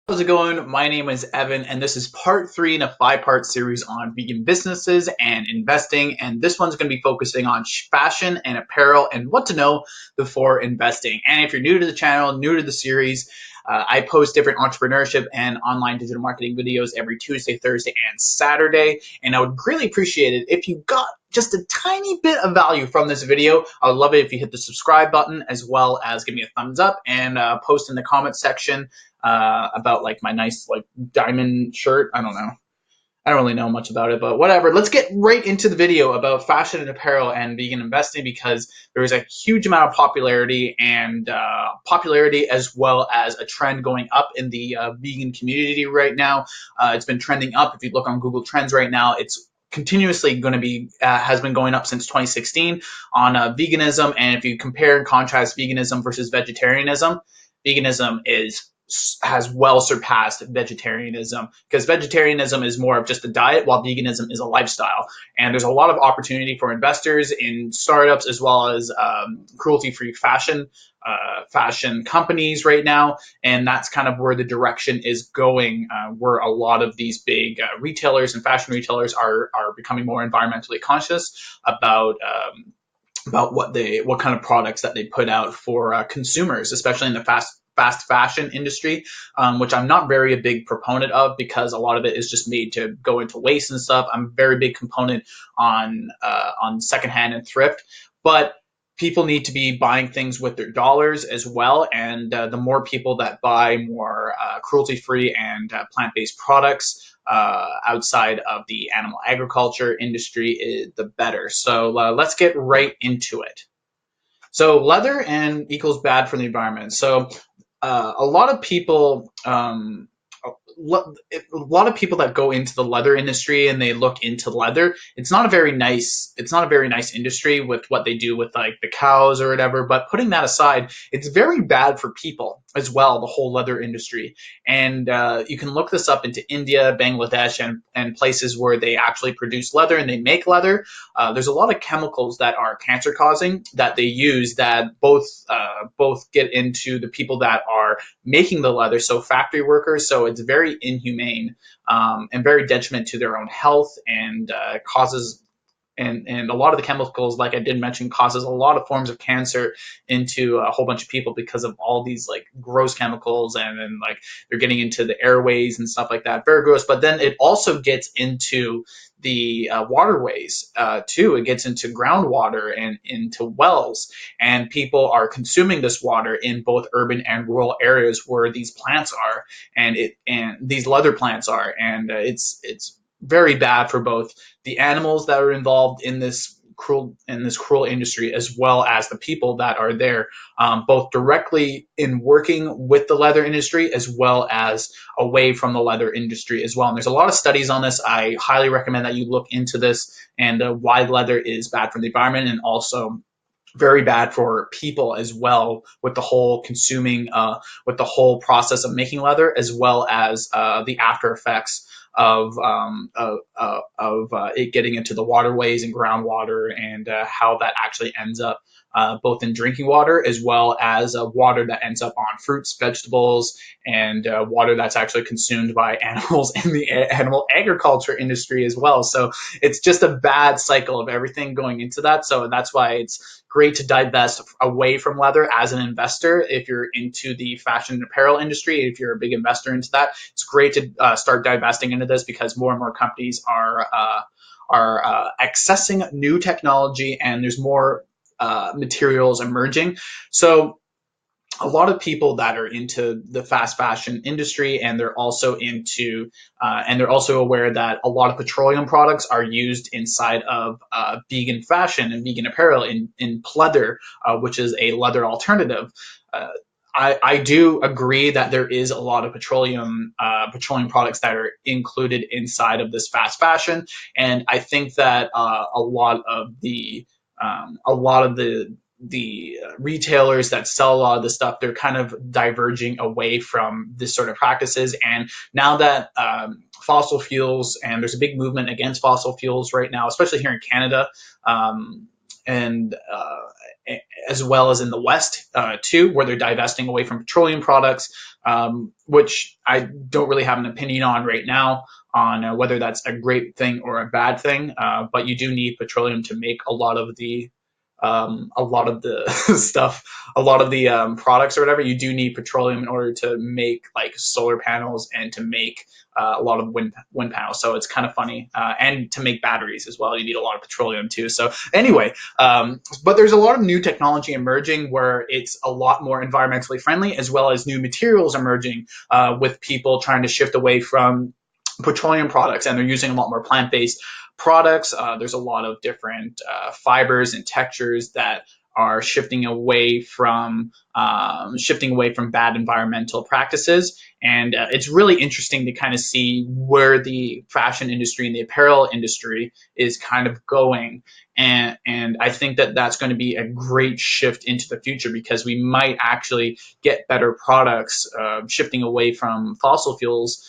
How's it going? My name is Evan, and this is part three in a five-part series on vegan businesses and investing. And this one's going to be focusing on fashion and apparel and what to know before investing. And if you're new to the channel, new to the series, I post different entrepreneurship and online digital marketing videos every Tuesday, Thursday, and Saturday. And I would greatly appreciate it if you got just a tiny bit of value from this video. I would love it if you hit the subscribe button as well as give me a thumbs up and post in the comment section about like my nice like diamond shirt. I don't know. I don't really know much about it, but whatever. Let's get right into the video about fashion and apparel and vegan investing because there is a huge amount of popularity and popularity as well as a trend going up in the vegan community right now. It's been trending up. If you look on Google Trends right now, it's continuously going to be has been going up since 2016 on veganism. And if you compare and contrast veganism versus vegetarianism, veganism has well surpassed vegetarianism because vegetarianism is more of just a diet while veganism is a lifestyle. And there's a lot of opportunity for investors in startups as well as cruelty-free fashion companies right now. And that's kind of where the direction is going, where a lot of these big retailers and fashion retailers are becoming more environmentally conscious about what kind of products that they put out for consumers, especially in the fast fashion industry, which I'm not very a big proponent of because a lot of it is just made to go into waste and stuff. I'm a very big component on secondhand and thrift, but people need to be buying things with their dollars as well. And the more people that buy more cruelty-free and plant-based products outside of the animal agriculture industry, the better. So let's get right into it. So leather and equals bad for the environment. So a lot of people a lot of people that go into the leather industry and they look into leather, it's not a very nice industry with what they do with like the cows or whatever. But putting that aside, it's very bad for people as well, the whole leather industry. And you can look this up into India, Bangladesh, and places where they actually produce leather and they make leather. There's a lot of chemicals that are cancer causing that they use that both get into the people that are making the leather, so factory workers. So it's very inhumane and very detriment to their own health and causes and a lot of the chemicals, like I did mention, causes a lot of forms of cancer into a whole bunch of people because of all these like gross chemicals and like they're getting into the airways and stuff like that. Very gross. But then it also gets into the waterways too. It gets into groundwater and into wells, and people are consuming this water in both urban and rural areas where these plants are, and these leather plants are, and it's very bad for both the animals that are involved in this cruel industry as well as the people that are there, both directly in working with the leather industry as well as away from the leather industry as well. And there's a lot of studies on this. I highly recommend that you look into this and why leather is bad for the environment and also very bad for people as well with the whole with the whole process of making leather as well as the after effects of it getting into the waterways and groundwater and how that actually ends up both in drinking water as well as water that ends up on fruits, vegetables, and water that's actually consumed by animals in the animal agriculture industry as well. So it's just a bad cycle of everything going into that. So that's why it's great to divest away from leather as an investor. If you're into the fashion and apparel industry, if you're a big investor into that, it's great to start divesting into this because more and more companies are accessing new technology and there's more materials emerging. So a lot of people that are into the fast fashion industry and they're also aware that a lot of petroleum products are used inside of vegan fashion and vegan apparel in pleather, which is a leather alternative. I do agree that there is a lot of petroleum products that are included inside of this fast fashion, and I think that a lot of the retailers that sell a lot of the stuff, they're kind of diverging away from this sort of practices. And now that fossil fuels, and there's a big movement against fossil fuels right now, especially here in Canada, and as well as in the West too, where they're divesting away from petroleum products, which I don't really have an opinion on right now on whether that's a great thing or a bad thing. But you do need petroleum to make a lot of the stuff, a lot of the products or whatever. You do need petroleum in order to make like solar panels and to make a lot of wind panels. So it's kind of funny, and to make batteries as well, you need a lot of petroleum too. So anyway, but there's a lot of new technology emerging where it's a lot more environmentally friendly, as well as new materials emerging with people trying to shift away from petroleum products, and they're using a lot more plant-based products. There's a lot of different fibers and textures that are shifting away from bad environmental practices, and it's really interesting to kind of see where the fashion industry and the apparel industry is kind of going. And I think that that's going to be a great shift into the future, because we might actually get better products shifting away from fossil fuels.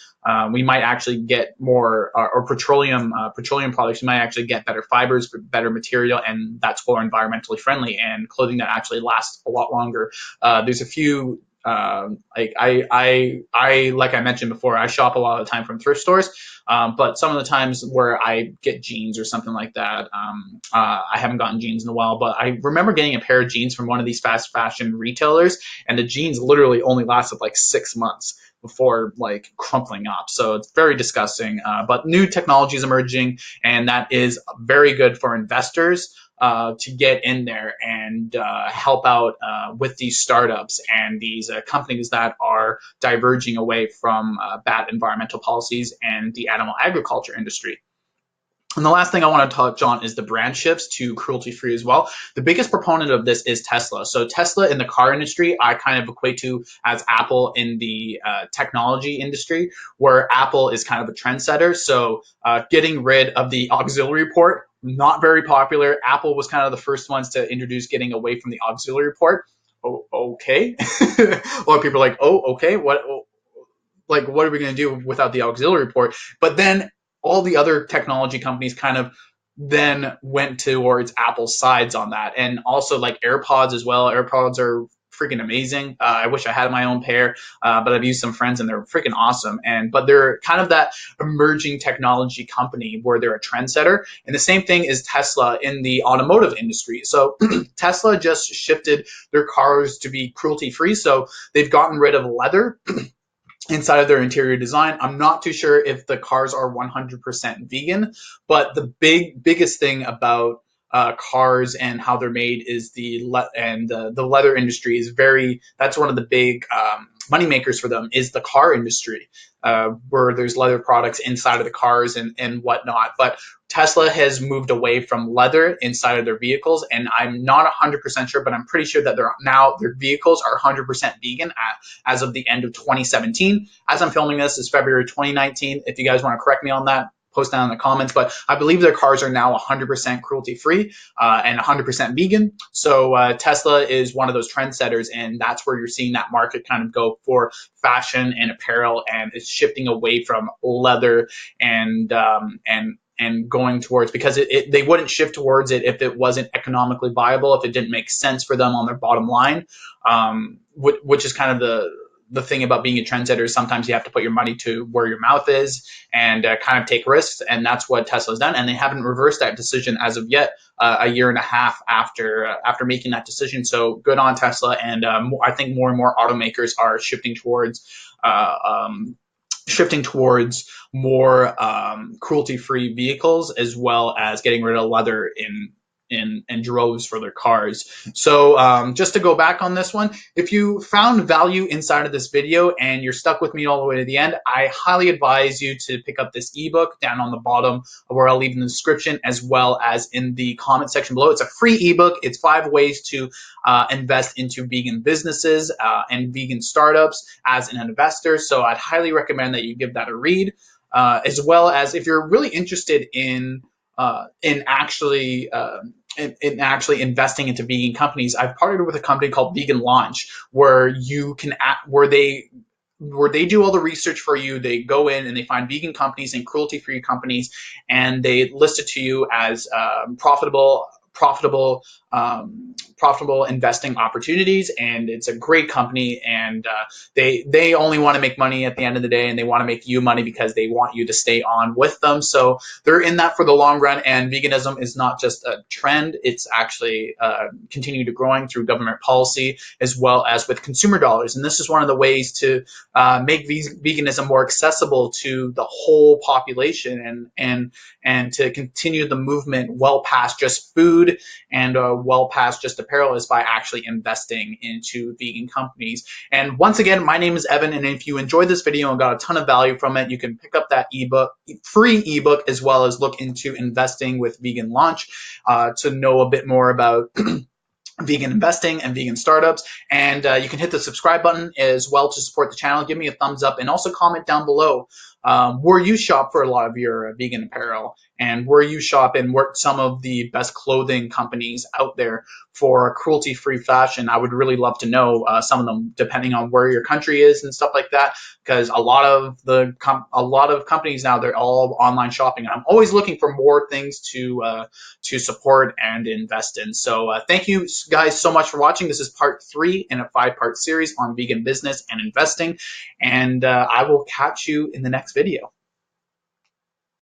We might actually get more, or petroleum products. We might actually get better fibers, better material, and that's more environmentally friendly, and clothing that actually lasts a lot longer. There's a few. Like I mentioned before, I shop a lot of the time from thrift stores, but some of the times where I get jeans or something like that, I haven't gotten jeans in a while, but I remember getting a pair of jeans from one of these fast fashion retailers, and the jeans literally only lasted like 6 months before like crumpling up. So it's very disgusting. But new technology is emerging, and that is very good for investors to get in there and help out with these startups and these companies that are diverging away from bad environmental policies and the animal agriculture industry. And the last thing I want to touch on is the brand shifts to cruelty-free as well. The biggest proponent of this is Tesla. So Tesla in the car industry, I kind of equate to as Apple in the technology industry, where Apple is kind of a trendsetter. So getting rid of the auxiliary port, not very popular. Apple was kind of the first ones to introduce getting away from the auxiliary port. Oh, okay. A lot of people are like, oh, okay, what are we going to do without the auxiliary port? But then all the other technology companies kind of then went towards Apple's sides on that. And also like AirPods as well. AirPods are freaking amazing. I wish I had my own pair, but I've used some friends and they're freaking awesome. But they're kind of that emerging technology company where they're a trendsetter. And the same thing is Tesla in the automotive industry. So Tesla just shifted their cars to be cruelty free. So they've gotten rid of leather inside of their interior design. I'm not too sure if the cars are 100% vegan, but the biggest thing about cars and how they're made is the leather industry is that's one of the big money makers for them is the car industry, where there's leather products inside of the cars and whatnot. But Tesla has moved away from leather inside of their vehicles, and I'm not 100% sure, but I'm pretty sure that their vehicles are 100% vegan as of the end of 2017. As I'm filming this, is February 2019. If you guys want to correct me on that, post down in the comments, but I believe their cars are now 100% cruelty free and 100% vegan. So Tesla is one of those trendsetters, and that's where you're seeing that market kind of go for fashion and apparel, and it's shifting away from leather and going towards, because they wouldn't shift towards it if it wasn't economically viable, if it didn't make sense for them on their bottom line, which is kind of the thing about being a trendsetter. Sometimes you have to put your money to where your mouth is and kind of take risks, and that's what Tesla's done, and they haven't reversed that decision as of yet, a year and a half after making that decision. So good on Tesla, and I think more and more automakers are shifting towards more cruelty-free vehicles, as well as getting rid of leather in droves for their cars. So just to go back on this one, if you found value inside of this video and you're stuck with me all the way to the end, I highly advise you to pick up this ebook down on the bottom, where I'll leave in the description, as well as in the comment section below. It's a free ebook. It's 5 ways to invest into vegan businesses and vegan startups as an investor. So I'd highly recommend that you give that a read, as well as if you're really interested in actually investing into vegan companies. I've partnered with a company called Vegan Launch, where they do all the research for you. They go in and they find vegan companies and cruelty-free companies, and they list it to you as profitable investing opportunities, and it's a great company. And they only want to make money at the end of the day, and they want to make you money because they want you to stay on with them. So they're in that for the long run. And veganism is not just a trend; it's actually continued to growing through government policy as well as with consumer dollars. And this is one of the ways to make veganism more accessible to the whole population, and to continue the movement well past just food and well past just apparel, is by actually investing into vegan companies. And once again, my name is Evan, and if you enjoyed this video and got a ton of value from it, you can pick up that free ebook, as well as look into investing with Vegan Launch to know a bit more about vegan investing and vegan startups. And you can hit the subscribe button as well to support the channel. Give me a thumbs up, and also comment down below where you shop for a lot of your vegan apparel, and where you shop, and what some of the best clothing companies out there for cruelty-free fashion. I would really love to know some of them, depending on where your country is and stuff like that, because a lot of companies now, they're all online shopping. I'm always looking for more things to support and invest in. So thank you guys so much for watching. This is part 3 in a 5-part series on vegan business and investing, and I will catch you in the next video.